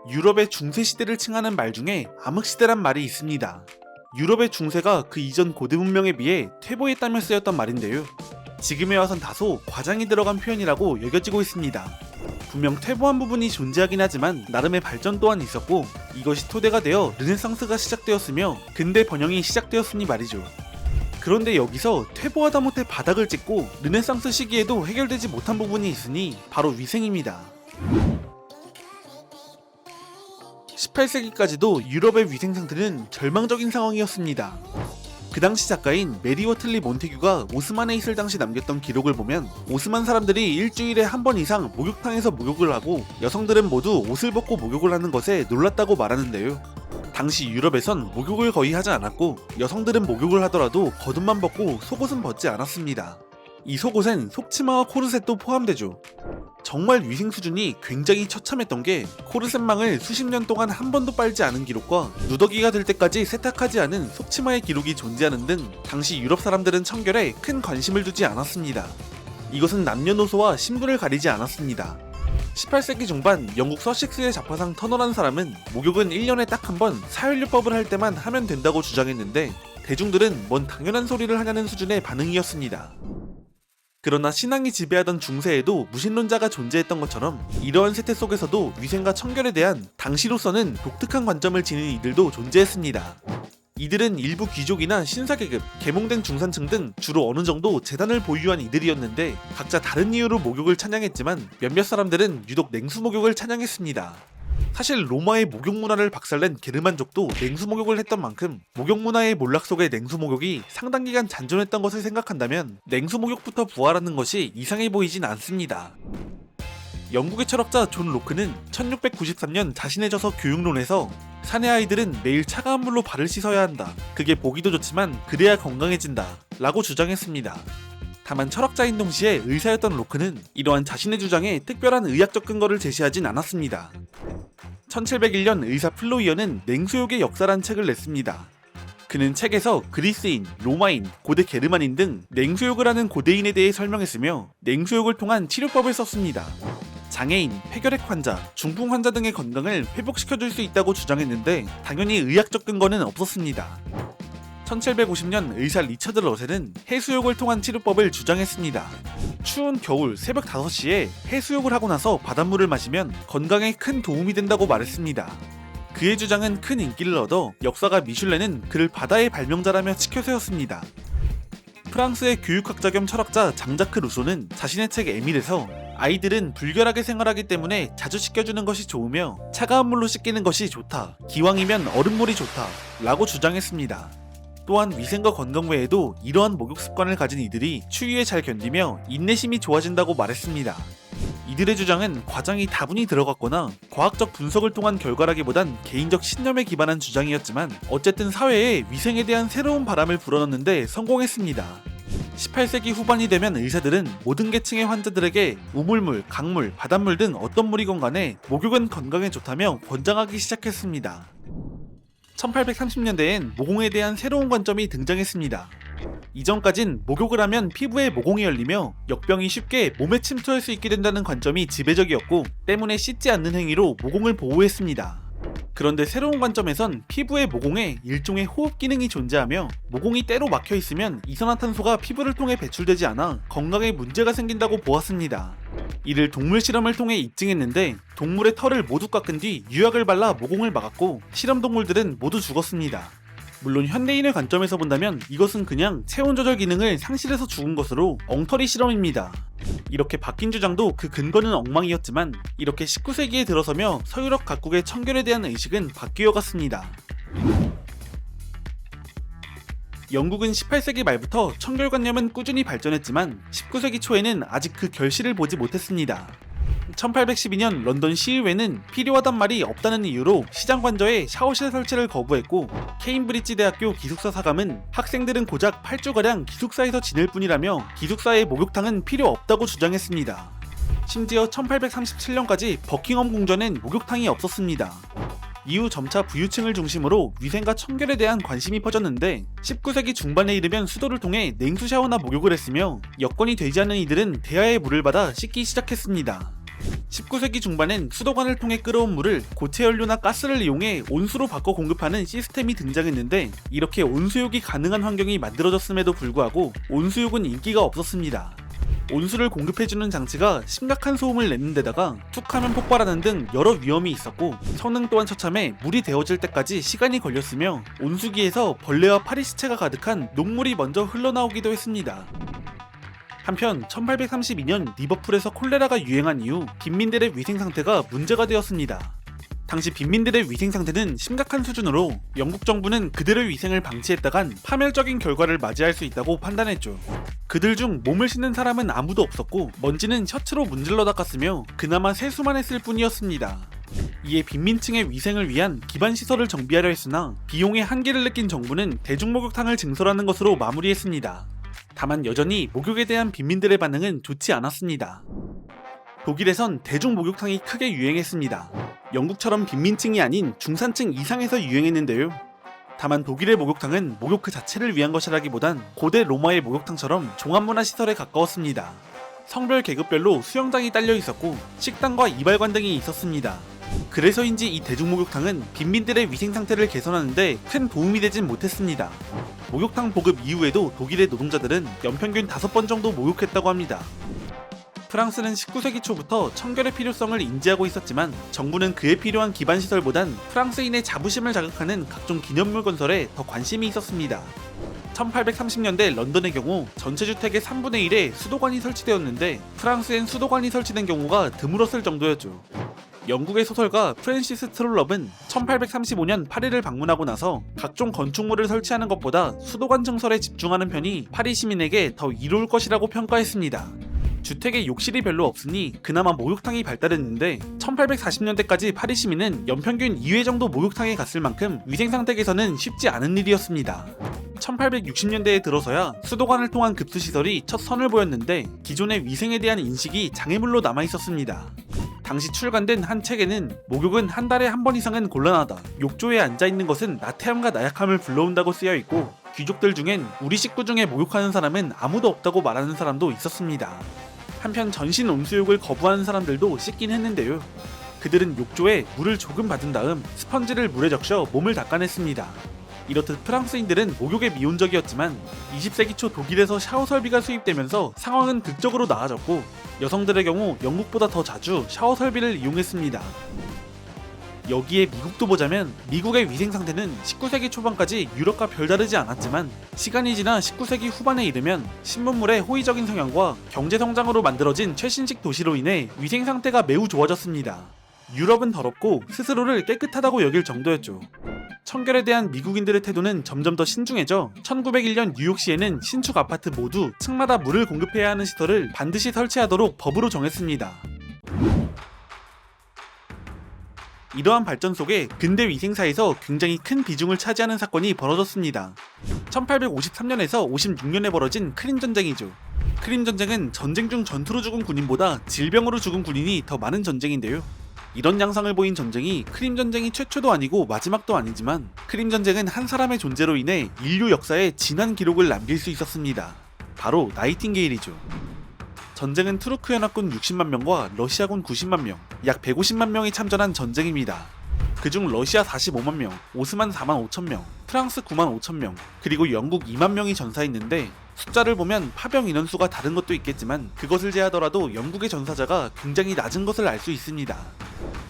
유럽의 중세 시대를 칭하는 말 중에 암흑시대란 말이 있습니다. 유럽의 중세가 그 이전 고대 문명에 비해 퇴보했다며 쓰였던 말인데요. 지금에 와선 다소 과장이 들어간 표현이라고 여겨지고 있습니다. 분명 퇴보한 부분이 존재하긴 하지만 나름의 발전 또한 있었고, 이것이 토대가 되어 르네상스가 시작되었으며 근대 번영이 시작되었으니 말이죠. 그런데 여기서 퇴보하다 못해 바닥을 찍고 르네상스 시기에도 해결되지 못한 부분이 있으니 바로 위생입니다. 18세기까지도 유럽의 위생 상태는 절망적인 상황이었습니다. 그 당시 작가인 메리 워틀리 몬테규가 오스만에 있을 당시 남겼던 기록을 보면 오스만 사람들이 일주일에 한 번 이상 목욕탕에서 목욕을 하고 여성들은 모두 옷을 벗고 목욕을 하는 것에 놀랐다고 말하는데요. 당시 유럽에선 목욕을 거의 하지 않았고 여성들은 목욕을 하더라도 겉옷만 벗고 속옷은 벗지 않았습니다. 이 속옷엔 속치마와 코르셋도 포함되죠. 정말 위생 수준이 굉장히 처참했던 게 코르셋망을 수십 년 동안 한 번도 빨지 않은 기록과 누더기가 될 때까지 세탁하지 않은 속치마의 기록이 존재하는 등 당시 유럽 사람들은 청결에 큰 관심을 두지 않았습니다. 이것은 남녀노소와 신분을 가리지 않았습니다. 18세기 중반 영국 서식스의 잡화상 터널한 사람은 목욕은 1년에 딱 한 번 사혈류법을 할 때만 하면 된다고 주장했는데 대중들은 뭔 당연한 소리를 하냐는 수준의 반응이었습니다. 그러나 신앙이 지배하던 중세에도 무신론자가 존재했던 것처럼 이러한 세태 속에서도 위생과 청결에 대한 당시로서는 독특한 관점을 지닌 이들도 존재했습니다. 이들은 일부 귀족이나 신사계급, 계몽된 중산층 등 주로 어느 정도 재단을 보유한 이들이었는데 각자 다른 이유로 목욕을 찬양했지만 몇몇 사람들은 유독 냉수 목욕을 찬양했습니다. 사실 로마의 목욕 문화를 박살낸 게르만족도 냉수 목욕을 했던 만큼 목욕 문화의 몰락 속의 냉수 목욕이 상당 기간 잔존했던 것을 생각한다면 냉수 목욕부터 부활하는 것이 이상해 보이진 않습니다. 영국의 철학자 존 로크는 1693년 자신의 저서 교육론에서 사내 아이들은 매일 차가운 물로 발을 씻어야 한다. 그게 보기도 좋지만 그래야 건강해진다. 라고 주장했습니다. 다만 철학자인 동시에 의사였던 로크는 이러한 자신의 주장에 특별한 의학적 근거를 제시하진 않았습니다. 1701년 의사 플로이어는 냉수욕의 역사란 책을 냈습니다. 그는 책에서 그리스인, 로마인, 고대 게르만인 등 냉수욕을 하는 고대인에 대해 설명했으며 냉수욕을 통한 치료법을 썼습니다. 장애인, 폐결핵 환자, 중풍 환자 등의 건강을 회복시켜줄 수 있다고 주장했는데 당연히 의학적 근거는 없었습니다. 1750년 의사 리처드 러셀은 해수욕을 통한 치료법을 주장했습니다. 추운 겨울 새벽 5시에 해수욕을 하고 나서 바닷물을 마시면 건강에 큰 도움이 된다고 말했습니다. 그의 주장은 큰 인기를 얻어 역사가 미슐레는 그를 바다의 발명자라며 치켜세웠습니다. 프랑스의 교육학자 겸 철학자 장자크 루소는 자신의 책 에밀에서 아이들은 불결하게 생활하기 때문에 자주 씻겨주는 것이 좋으며 차가운 물로 씻기는 것이 좋다. 기왕이면 얼음물이 좋다. 라고 주장했습니다. 또한 위생과 건강 외에도 이러한 목욕 습관을 가진 이들이 추위에 잘 견디며 인내심이 좋아진다고 말했습니다. 이들의 주장은 과장이 다분히 들어갔거나 과학적 분석을 통한 결과라기보단 개인적 신념에 기반한 주장이었지만 어쨌든 사회에 위생에 대한 새로운 바람을 불어넣는데 성공했습니다. 18세기 후반이 되면 의사들은 모든 계층의 환자들에게 우물물, 강물, 바닷물 등 어떤 물이건 간에 목욕은 건강에 좋다며 권장하기 시작했습니다. 1830년대엔 모공에 대한 새로운 관점이 등장했습니다. 이전까진 목욕을 하면 피부에 모공이 열리며 역병이 쉽게 몸에 침투할 수 있게 된다는 관점이 지배적이었고 때문에 씻지 않는 행위로 모공을 보호했습니다. 그런데 새로운 관점에선 피부의 모공에 일종의 호흡 기능이 존재하며 모공이 때로 막혀 있으면 이산화탄소가 피부를 통해 배출되지 않아 건강에 문제가 생긴다고 보았습니다. 이를 동물 실험을 통해 입증했는데 동물의 털을 모두 깎은 뒤 유약을 발라 모공을 막았고 실험 동물들은 모두 죽었습니다. 물론 현대인의 관점에서 본다면 이것은 그냥 체온 조절 기능을 상실해서 죽은 것으로 엉터리 실험입니다. 이렇게 바뀐 주장도 그 근거는 엉망이었지만 이렇게 19세기에 들어서며 서유럽 각국의 청결에 대한 의식은 바뀌어 갔습니다. 영국은 18세기 말부터 청결관념은 꾸준히 발전했지만 19세기 초에는 아직 그 결실을 보지 못했습니다. 1812년 런던 시의회는 필요하단 말이 없다는 이유로 시장 관저에 샤워실 설치를 거부했고 케임브리지 대학교 기숙사 사감은 학생들은 고작 8주가량 기숙사에서 지낼 뿐이라며 기숙사의 목욕탕은 필요 없다고 주장했습니다. 심지어 1837년까지 버킹엄 궁전엔 목욕탕이 없었습니다. 이후 점차 부유층을 중심으로 위생과 청결에 대한 관심이 퍼졌는데 19세기 중반에 이르면 수도를 통해 냉수 샤워나 목욕을 했으며 여건이 되지 않는 이들은 대야의 물을 받아 씻기 시작했습니다. 19세기 중반엔 수도관을 통해 끌어온 물을 고체 연료나 가스를 이용해 온수로 바꿔 공급하는 시스템이 등장했는데, 이렇게 온수욕이 가능한 환경이 만들어졌음에도 불구하고 온수욕은 인기가 없었습니다. 온수를 공급해주는 장치가 심각한 소음을 내는 데다가 툭하면 폭발하는 등 여러 위험이 있었고, 성능 또한 처참해 물이 데워질 때까지 시간이 걸렸으며 온수기에서 벌레와 파리 시체가 가득한 녹물이 먼저 흘러나오기도 했습니다. 한편 1832년 리버풀에서 콜레라가 유행한 이후 빈민들의 위생 상태가 문제가 되었습니다. 당시 빈민들의 위생 상태는 심각한 수준으로 영국 정부는 그들의 위생을 방치했다간 파멸적인 결과를 맞이할 수 있다고 판단했죠. 그들 중 몸을 씻는 사람은 아무도 없었고 먼지는 셔츠로 문질러 닦았으며 그나마 세수만 했을 뿐이었습니다. 이에 빈민층의 위생을 위한 기반 시설을 정비하려 했으나 비용의 한계를 느낀 정부는 대중목욕탕을 증설하는 것으로 마무리했습니다. 다만 여전히 목욕에 대한 빈민들의 반응은 좋지 않았습니다. 독일에선 대중목욕탕이 크게 유행했습니다. 영국처럼 빈민층이 아닌 중산층 이상에서 유행했는데요. 다만 독일의 목욕탕은 목욕 그 자체를 위한 것이라기보단 고대 로마의 목욕탕처럼 종합문화시설에 가까웠습니다. 성별 계급별로 수영장이 딸려 있었고 식당과 이발관 등이 있었습니다. 그래서인지 이 대중목욕탕은 빈민들의 위생 상태를 개선하는데 큰 도움이 되진 못했습니다. 목욕탕 보급 이후에도 독일의 노동자들은 연평균 5번 정도 목욕했다고 합니다. 프랑스는 19세기 초부터 청결의 필요성을 인지하고 있었지만 정부는 그에 필요한 기반시설보단 프랑스인의 자부심을 자극하는 각종 기념물 건설에 더 관심이 있었습니다. 1830년대 런던의 경우 전체 주택의 3분의 1에 수도관이 설치되었는데 프랑스엔 수도관이 설치된 경우가 드물었을 정도였죠. 영국의 소설가 프랜시스 트롤럽은 1835년 파리를 방문하고 나서 각종 건축물을 설치하는 것보다 수도관 증설에 집중하는 편이 파리 시민에게 더 이로울 것이라고 평가했습니다. 주택에 욕실이 별로 없으니 그나마 목욕탕이 발달했는데 1840년대까지 파리 시민은 연평균 2회 정도 목욕탕에 갔을 만큼 위생 상태 개선은 쉽지 않은 일이었습니다. 1860년대에 들어서야 수도관을 통한 급수시설이 첫 선을 보였는데 기존의 위생에 대한 인식이 장애물로 남아있었습니다. 당시 출간된 한 책에는 목욕은 한 달에 한 번 이상은 곤란하다, 욕조에 앉아있는 것은 나태함과 나약함을 불러온다고 쓰여있고 귀족들 중엔 우리 식구 중에 목욕하는 사람은 아무도 없다고 말하는 사람도 있었습니다. 한편 전신 온수욕을 거부하는 사람들도 씻긴 했는데요. 그들은 욕조에 물을 조금 받은 다음 스펀지를 물에 적셔 몸을 닦아냈습니다. 이렇듯 프랑스인들은 목욕에 미온적이었지만 20세기 초 독일에서 샤워 설비가 수입되면서 상황은 극적으로 나아졌고 여성들의 경우 영국보다 더 자주 샤워 설비를 이용했습니다. 여기에 미국도 보자면 미국의 위생 상태는 19세기 초반까지 유럽과 별다르지 않았지만 시간이 지나 19세기 후반에 이르면 신문물의 호의적인 성향과 경제 성장으로 만들어진 최신식 도시로 인해 위생 상태가 매우 좋아졌습니다. 유럽은 더럽고 스스로를 깨끗하다고 여길 정도였죠. 청결에 대한 미국인들의 태도는 점점 더 신중해져 1901년 뉴욕시에는 신축 아파트 모두 층마다 물을 공급해야 하는 시설을 반드시 설치하도록 법으로 정했습니다. 이러한 발전 속에 근대 위생사에서 굉장히 큰 비중을 차지하는 사건이 벌어졌습니다. 1853년에서 56년에 벌어진 크림 전쟁이죠. 크림 전쟁은 전쟁 중 전투로 죽은 군인보다 질병으로 죽은 군인이 더 많은 전쟁인데요. 이런 양상을 보인 전쟁이 크림 전쟁이 최초도 아니고 마지막도 아니지만 크림 전쟁은 한 사람의 존재로 인해 인류 역사에 진한 기록을 남길 수 있었습니다. 바로 나이팅게일이죠. 전쟁은 투르크 연합군 60만 명과 러시아군 90만 명, 약 150만 명이 참전한 전쟁입니다. 그중 러시아 45만 명, 오스만 4만 5천 명, 프랑스 9만 5천 명, 그리고 영국 2만 명이 전사했는데 숫자를 보면 파병 인원수가 다른 것도 있겠지만 그것을 제하더라도 영국의 전사자가 굉장히 낮은 것을 알 수 있습니다.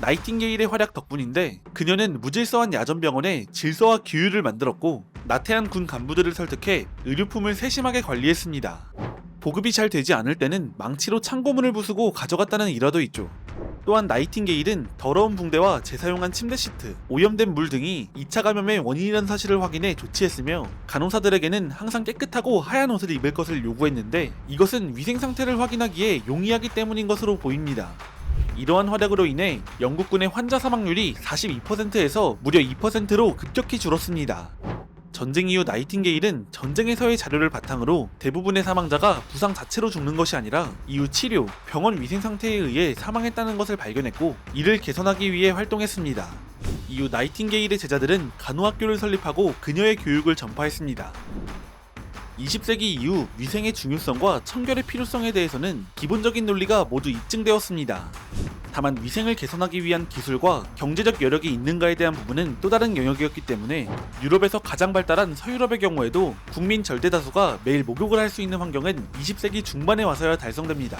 나이팅게일의 활약 덕분인데 그녀는 무질서한 야전병원에 질서와 규율을 만들었고 나태한 군 간부들을 설득해 의료품을 세심하게 관리했습니다. 보급이 잘 되지 않을 때는 망치로 창고문을 부수고 가져갔다는 일화도 있죠. 또한 나이팅게일은 더러운 붕대와 재사용한 침대 시트, 오염된 물 등이 2차 감염의 원인이라는 사실을 확인해 조치했으며 간호사들에게는 항상 깨끗하고 하얀 옷을 입을 것을 요구했는데 이것은 위생 상태를 확인하기에 용이하기 때문인 것으로 보입니다. 이러한 활약으로 인해 영국군의 환자 사망률이 42%에서 무려 2%로 급격히 줄었습니다. 전쟁 이후 나이팅게일은 전쟁에서의 자료를 바탕으로 대부분의 사망자가 부상 자체로 죽는 것이 아니라 이후 치료, 병원 위생 상태에 의해 사망했다는 것을 발견했고 이를 개선하기 위해 활동했습니다. 이후 나이팅게일의 제자들은 간호학교를 설립하고 그녀의 교육을 전파했습니다. 20세기 이후 위생의 중요성과 청결의 필요성에 대해서는 기본적인 논리가 모두 입증되었습니다. 다만 위생을 개선하기 위한 기술과 경제적 여력이 있는가에 대한 부분은 또 다른 영역이었기 때문에 유럽에서 가장 발달한 서유럽의 경우에도 국민 절대 다수가 매일 목욕을 할 수 있는 환경은 20세기 중반에 와서야 달성됩니다.